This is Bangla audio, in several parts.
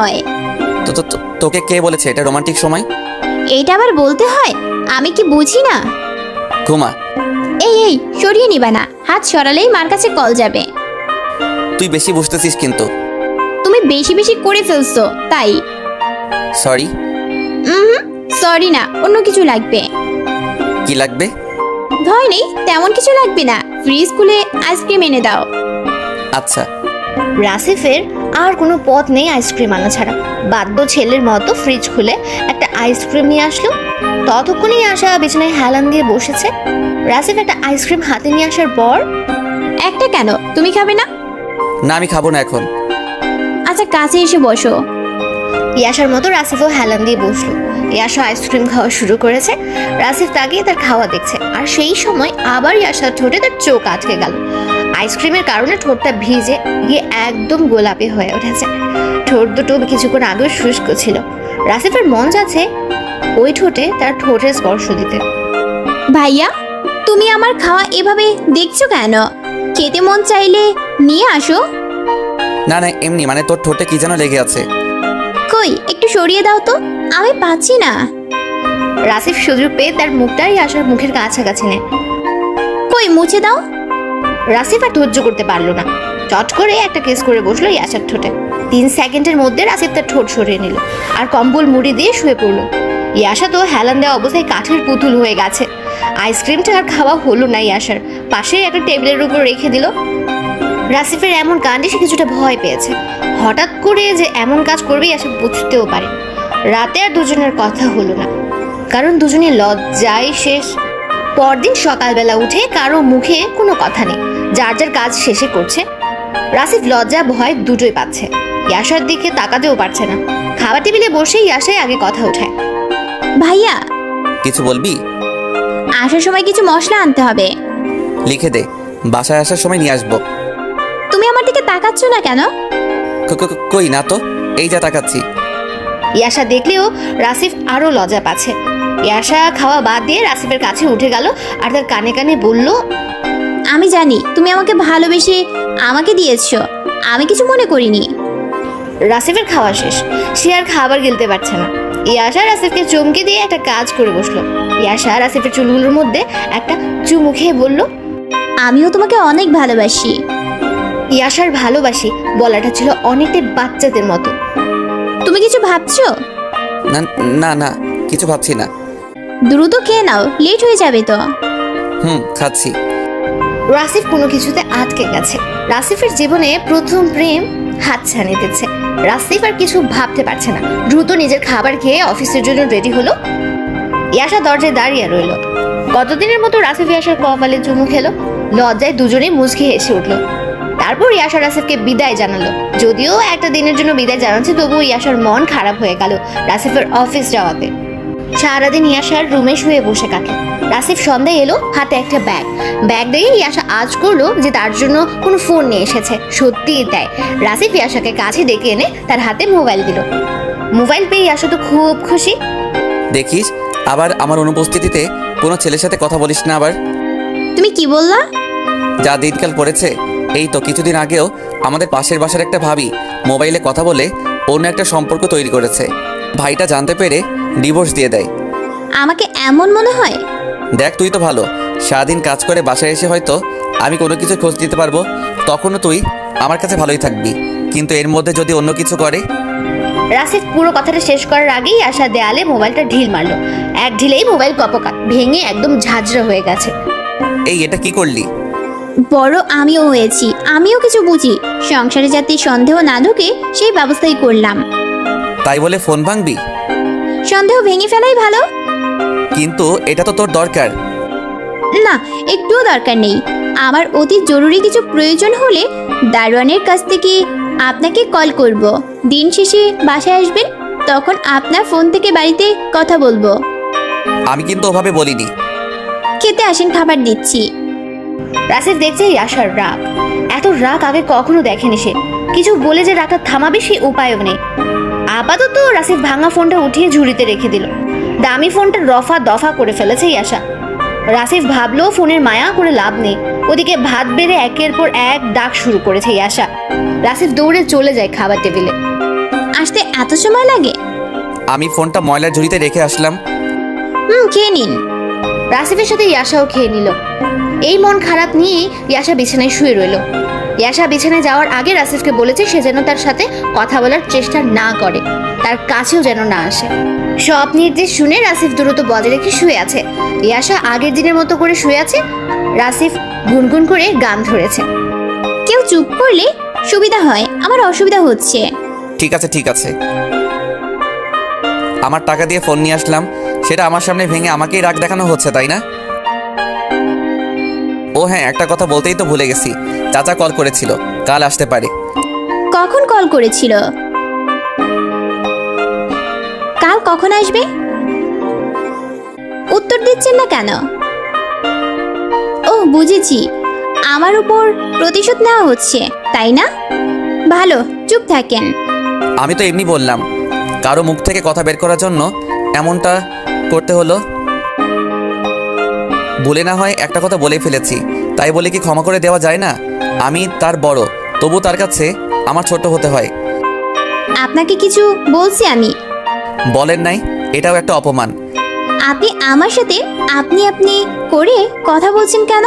হয়। তোকে কে বলেছে এটা রোমান্টিক সময়? এইটা আবার বলতে হয়? আমি কি বুঝি না? ঘুমা। এই সরিয়ে নিবা না, হাত সরালেই মার কাছে কল যাবে। তুই বেশি বুঝতেছিস কিন্তু। তুমি বেশি বেশি করে ফেলছো তাই। সরি। সরি না, অন্য কিছু লাগবে। কি লাগবে? ভয় নেই, তেমন কিছু লাগবে না। ফ্রিজ খুলে আইসক্রিম এনে দাও। আচ্ছা। রাসিফের আর কোনো পথ নেই আইসক্রিম আনা ছাড়া। বাধ্য ছেলের মতো ফ্রিজ খুলে একটা আইসক্রিম নিয়ে আসলো। ততক্ষণেই আশা বিছানায় হেলান দিয়ে বসেছে। রাসিফ একটা আইসক্রিম হাতে নিয়ে আসার পর, একটা কেন, তুমি খাবে না? না, আমি খাবো না এখন। আচ্ছা কাছে এসে বসো। ইয়াশার মতো রাসিফও হেলান দিয়ে বসলো। ইয়াশা আইসক্রিম খাওয়া শুরু করেছে। রাসিফ তাকিয়ে তার খাওয়া দেখছে, আর সেই সময় আবার ইয়াশার ঠোঁটে তার চোখ আটকে গেল। আইসক্রিমের কারণে ঠোঁটটা ভিজে গিয়ে একদম গোলাপি হয়ে উঠেছে। ঠোঁট দুটো কিছুক্ষণ আগেও শুষ্ক ছিল। রাসিফের মন যাচ্ছে ওই ঠোঁটে তার ঠোঁটের স্পর্শ দিতে। ভাইয়া, তুমি আমার খাওয়া এভাবে দেখছো কেন? খেতে মন চাইলে নিয়ে আসো। না না, এমনি মানে তোর ঠোঁটে কি যেন লেগে আছে। কই, একটু সরিয়ে দাও তো, আমি পাচ্ছি না। রাসিফ সুযোগ পেয়ে তার মুখটাই আশার মুখের কাছাকাছি নেয়। কই, মুছে দাও। রাসিফ আর ধৈর্য করতে পারলো না, চট করে একটা কেস করে বসলো ইয়াশার ঠোঁটে। 3 সেকেন্ডের মধ্যে রাসিফ তার ঠোঁট সরিয়ে নিল আর কম্বল মুড়ি দিয়ে শুয়ে পড়লো। ইয়াশা তো হেলান দেওয়া অবস্থায় কাঠের পুতুল হয়ে গেছে। আইসক্রিমটা আর খাওয়া হলো না ইয়াশার। পাশে একটা টেবিলের উপর রেখে দিল। রাসিফের এমন কাণ্ডে সে কিছুটা ভয় পেয়েছে। হঠাৎ করে যে এমন কাজ করবে ইয়াশা বুঝতেও পারে। রাতে আর দুজনের কথা হলো না, কারণ দুজনের লজ্জায় শেষ। পরদিন সকালবেলা উঠে কারো মুখে কোনো কথা নেই, যার যার কাজ শেষে করছে। রাসিফ লজ্জা ভয় দুটোই পাচ্ছে। ইয়াশার দিকে তাকাতেও পারছে না। খাবার টেবিলে বসে ইয়াশাই আগে কথা ওঠায়। ভাইয়া, কিছু বলবি? আসার সময় কিছু মশলা আনতে হবে। লিখে দে, বাসায় আসার সময় নিয়ে আসবো। তুমি আমার দিকে তাকাচ্ছ না কেন? কই না তো, এই যা তাকাচ্ছি। ইয়াশা দেখলেও রাসিফ আরো লজ্জা পাচ্ছে। ইয়াশা খাওয়া বাদ দিয়ে রাসিফের কাছে উঠে গেল আর তার কানে কানে বলল, আমি জানি তুমি আমাকে ভালোবেসে আমাকে দিয়েছো, আমি কিছু মনে করিনি। রাসিফের খাওয়া শেষ, সে আর খাবার গিলতে পারছে না। ইয়াশা রাসিফকে চমকে দিয়ে একটা কাজ করে বসলো। ইয়াশা রাসিফের চুলগুলোর মধ্যে একটা চুমু খেয়ে বলল, আমিও তোমাকে অনেক ভালোবাসি। ইয়াশার ভালোবাসি বলাটা ছিল অনেকটাই বাচ্চাদের মতো। তুমি কিছু ভাবছো? না না না, কিছু ভাবছি না। দ্রুত খেয়ে নাও, লেট হয়ে যাবে তো। খাচ্ছি। রাসিফ কোনো কিছুতে আটকে গেছে। রাসিফের জীবনে প্রথম প্রেম হাতছানি দিচ্ছে। রাসিফ আর কিছু ভাবতে পারছে না। দ্রুত নিজের খাবার খেয়ে অফিসের জন্য রেডি হলো। ইয়াশা দরজায় দাঁড়িয়ে রইল। কতদিনের মতো রাসিফ ইয়াশার কপালে চুমু খেলো। লজ্জায় দুজনেই মুচকি হেসে উঠলো। তারপর ইয়াশা রাসিফকে বিদায় জানালো। যদিও একটা দিনের জন্য বিদায় জানাচ্ছে, তবুও ইয়াশার মন খারাপ হয়ে গেল রাসিফের অফিস যাওয়াতে। সারাদিন ইয়াশার রুমে শুয়ে বসে কাটলো। রাসিফ সন্ধ্যায় এলো, হাতে একটা ব্যাগ দেখে ইয়াশা আজ করলো যে তার জন্য কোনো ফোন নিয়ে এসেছে। সত্যিই তাই, রাসিফ ইয়াশাকে কাছে ডেকে এনে তার হাতে মোবাইল দিল। মোবাইল পেয়ে ইয়াশা তো খুব খুশি। দেখিস, আবার আমার অনুপস্থিতিতে কোনো ছেলের সাথে কথা বলিস না আবার। তুমি কি বললা? যা দিনকাল পড়েছে। এই তো কিছুদিন আগেও আমাদের পাশের বাসার একটা ভাবি মোবাইলে কথা বলে অন্য একটা সম্পর্ক তৈরি করেছে। ভাইটা জানতে পেরে ডিভোর্স দিয়ে দেয়। আমাকে এমন মনে হয়? দেখ, তুই তো ভালো, সারাদিন কাজ করে বাসায় এসে হয়তো আমি কোনো কিছু খোঁজ দিতে পারবো, তখনও তুই আমার কাছে ভালোই থাকবি। কিন্তু এর মধ্যে যদি অন্য কিছু করে। রাসিফ পুরো কথাটা শেষ করার আগেই আশা দেয়ালে মোবাইলটা ঢিল মারলো। এক ঢিলেই মোবাইল কপকা ভেঙে একদম ঝাঁঝরা হয়ে গেছে। এই, এটা কি করলি? বড় আমিও হয়েছি, আমিও কিছু বুঝি। সংসারে যাতে সন্দেহ না ঢোকে সেই ব্যবস্থাই করলাম। তাই বলে ফোন ভাঙবি? সন্দেহ ভেঙে ফেলাই ভালো। কিন্তু এটা তো তোর দরকার। না, একটুও দরকার নেই। আমার অতি জরুরি কিছু প্রয়োজন হলে দারোয়ানের কাছ থেকে আপনাকে কল করব। দিন শেষে বাসায় আসবেন, তখন আপনার ফোন থেকে বাড়িতে কথা বলবো। আমি কিন্তু ওভাবে বলিনি। খেতে আসেন, খাবার দিচ্ছি। রাসিফ দেখছে ইয়াশার রাগ। এত রাগ আগে কখনো দেখেনি সে। কিছু বলে যে রাগটা থামাবে সে উপায়ও নেই। আপাতত রাসিফ ভাঙা ফোনটা উঠিয়ে ঝুড়িতে রেখে দিল। দামি ফোনটা রফা দফা করে ফেলেছে ইয়াশা। রাসিফ ভাবলো ফোনের মায়া করে লাভ নেই। ওদিকে ভাত বেড়ে একের পর এক ডাক শুরু করেছে ইয়াশা। রাসিফ দৌড়ে চলে যায় খাবার টেবিলে। আসতে এত সময় লাগে? আমি ফোনটা ময়লার ঝুড়িতে রেখে আসলাম। খেয়ে নিন। রাসিফের সাথে ইয়াশাও খেয়ে নিল। এই মন খারাপ নিয়ে ইয়াশা বিছানায় শুয়ে রইল। ইয়াশা বিছানায় যাওয়ার আগে রাসিফকে বলেছে সে যেন তার সাথে কথা বলার চেষ্টা না করে, তার কাছেও যেন না আসে। সব নির্দেশ শুনে রাসিফ দ্রুত বজায় রেখে শুয়ে আছে। ইয়াশা আগের দিনের মতো করে শুয়ে আছে। রাসিফ গুনগুন করে গান ধরেছে। কেউ চুপ করলে সুবিধা হয়, আমার অসুবিধা হচ্ছে। ঠিক আছে ঠিক আছে। আমার টাকা দিয়ে ফোন নিয়ে আসলাম, সেটা আমার সামনে ভেঙে আমাকেই রাগ দেখানো হচ্ছে, তাই না? ও হ্যাঁ, একটা কথা বলতেই তো ভুলে গেছি। চাচা কল করেছিল, কাল আসতে পারে। কখন কল করেছিল? কাল কখন আসবে? উত্তর দিচ্ছেন না কেন? ও বুঝেছি, আমার উপর প্রতিশোধ নেওয়া হচ্ছে, তাই না? ভালো, চুপ থাকেন। আমি তো এমনি বললাম, কারো মুখ থেকে কথা বের করার জন্য এমনটা করতে হলো। বলে না হয় একটা কথা বলে ফেলেছি, তাই বলে কি ক্ষমা করে দেওয়া যায় না? আমি তার বড়, তবু তার কাছে আমার ছোট হতে হয়। আপনাকে কিছু বলছি আমি? বলেন নাই, এটাও একটা অপমান। আপনি আমার সাথে আপনি আপনি করে কথা বলছেন কেন?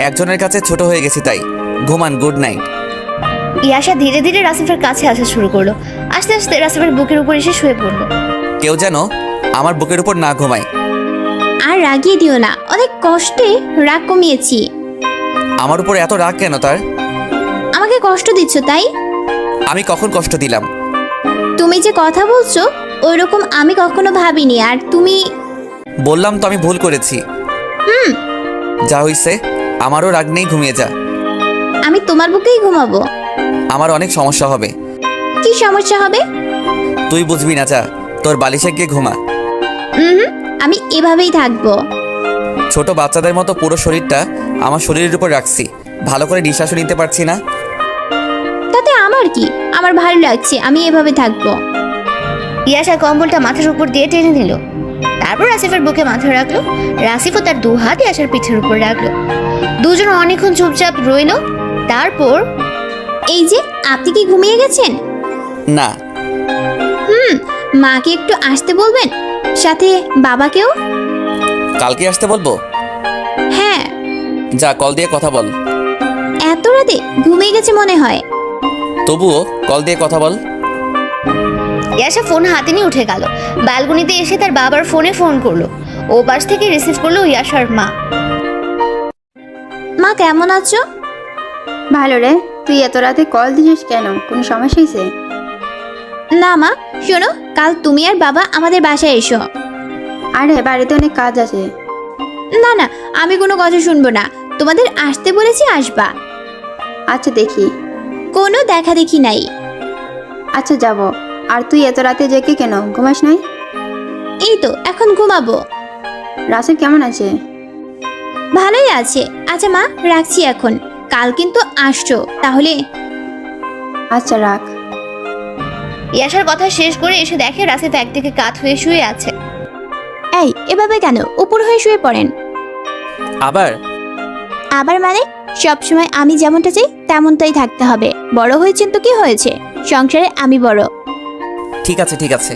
একজনের কাছে ছোট হয়ে গেছি তাই। ঘুমান, গুড নাইট। ইয়াশা ধীরে ধীরে রাসিফের কাছে আসা শুরু করলো। আস্তে আস্তে রাসিফের বুকের উপর এসে শুয়ে পড়লো। কেউ যেন আমার বুকের উপর না ঘুমায়। আর রাগিয়ে দিও না, অনেক কষ্টে রাগ কমিয়েছি। আমার উপর এত রাগ কেন তার? আমাকে কষ্ট দিচ্ছ তাই? আমি কখন কষ্ট দিলাম? তুমি যে কথা বলছো ওইরকম আমি কখনো ভাবিনি। আর তুমি? বললাম তো আমি ভুল করেছি। যা হইছে, আমারও রাগ নেই, ঘুমিয়ে যা। আমি তোমার বুকেই ঘুমাবো? আমার অনেক সমস্যা হবে। কি সমস্যা হবে? তুই বুঝবি না, যা তোর বালিশে গিয়ে ঘুমা। আমি এভাবেই থাকবো। ছোট বাচ্চাদের মতো পুরো শরীরটা আমার শরীরের উপর রাখছি, ভালো করে নিঃশ্বাসও নিতে পারছি না। তাতে আমার কি? আমার ভালো লাগছে, আমি এভাবে থাকবো। ইয়াশা কম্বলটা মাথার উপর দিয়ে টেনে নিল। তারপর রাসিফের বুকে মাথা রাখলো। রাসিফও তার দু হাত ইয়াশার পিঠের উপর রাখলো। দুজন অনেকক্ষণ চুপচাপ রইল। তারপর এই যে, আপনি কি ঘুমিয়ে গেছেন? না। মাকে একটু আসতে বলবেন, সাথে বাবাকেও। কালকে আসতে বলবো? হ্যাঁ। যা, কল দিয়ে কথা বল। এত রাতে ঘুমিয়ে গেছে মনে হয়। তবুও কল দিয়ে কথা বল। ইয়াশা ফোন হাতে নিয়ে উঠে গেল। ব্যালকনিতে এসে তার বাবার ফোনে ফোন করলো। ও পাশ থেকে রিসিভ করলো ইয়াশার মা। মা কেমন আছো? ভালো রে। তুই এত রাতে কল দিছিস কেন? কোনো সমস্যা হয়েছে? না মা, শোনো, কাল তুমি আর বাবা আমাদের বাসায় এসো। আরে বাড়িতে অনেক কাজ আছে। না না, আমি কোনো কথা শুনবো না। তোমাদের আসতে বলেছি, আসবা। আচ্ছা দেখি। কোনো দেখা দেখি নাই। আচ্ছা যাব। আর তুই এত রাতে জেগে কেন? ঘুমাস নাই? এই তো এখন ঘুমাবো। রাসেল কেমন আছে? ভালোই আছে। আচ্ছা মা, রাখছি এখন। কাল কিন্তু আসছো তাহলে। আচ্ছা রাখ। ইয়াশার কথা শেষ করে এসে দেখে রাসিফ একদিকে কাত হয়ে শুয়ে আছে। এই, এভাবে কেন? উপর হয়ে শুয়ে পড়েন। আবার? আবার মানে? সবসময় আমি যেমনটা চাই তেমনটাই থাকতে হবে। বড় হয়েছেন তো কি হয়েছে, সংসারে আমি বড়। ঠিক আছে ঠিক আছে।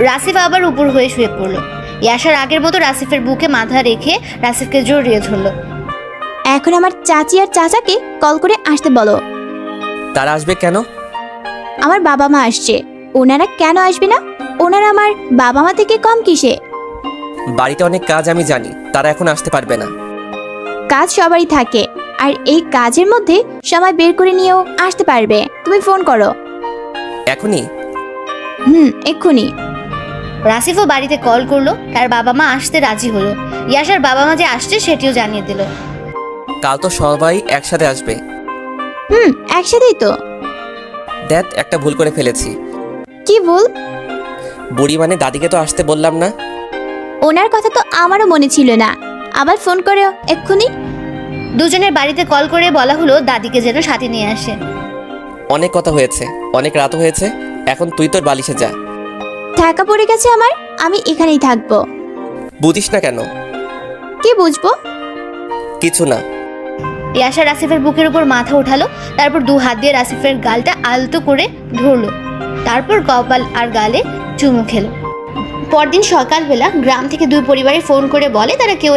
রাসিফ আবার উপর হয়ে শুয়ে পড়লো। ইয়াশার আগের মতো রাসিফের বুকে মাথা রেখে রাসিফকে জড়িয়ে ধরলো। এখন আমার চাচি আর চাচাকে কল করে আসতে বলো। তারা আসবে কেন? আমার বাবা মা আসছে। ওনারা কেন আসবে না? ওনারা আমার বাবা মা থেকে কম কিসে? বাড়িতে অনেক কাজ আমি জানি, তারা এখন আসতে পারবে না। কাজ সবারই থাকে, আর এই কাজের মধ্যে সময় বের করে নিয়েও আসতে পারবে। তুমি ফোন করো। এখনই? এক্ষুনি। রাসিফও বাড়িতে কল করলো। তার বাবা মা আসতে রাজি হলো। ইয়াশার বাবা মা যে আসছে সেটিও জানিয়ে দিল। কাল তো সবাই একসাথে আসবে। একসাথেই তো। দেখ, একটা ভুল করে ফেলেছি। কি ভুল? বুড়ি মানে দাদিকে তো আসতে বললাম না। ওনার কথা তো আমারও মনে ছিল না। আবার ফোন করো এক্ষুনি। দুজনের বাড়িতে কল করে বলা হলো দাদিকে যেন সাথে নিয়ে আসে। অনেক কথা হয়েছে, অনেক রাত হয়েছে, এখন তুই তোর বালিশে যা। ঢাকা পড়ে গেছে আমার, আমি এখানেই থাকবো। বুঝিস না কেন? কি বুঝবো? কিছু না। ইয়াশা রাসিফের বুকের উপর মাথা উঠালো, তারপর 2 হাত দিয়ে রাসিফের গালটা আলতো করে ধরলো, তারপর কপাল আর গালে চুমু খেলো। পরদিন সকালবেলা গ্রাম থেকে 2 পরিবারে ফোন করে বলে তারা কেউ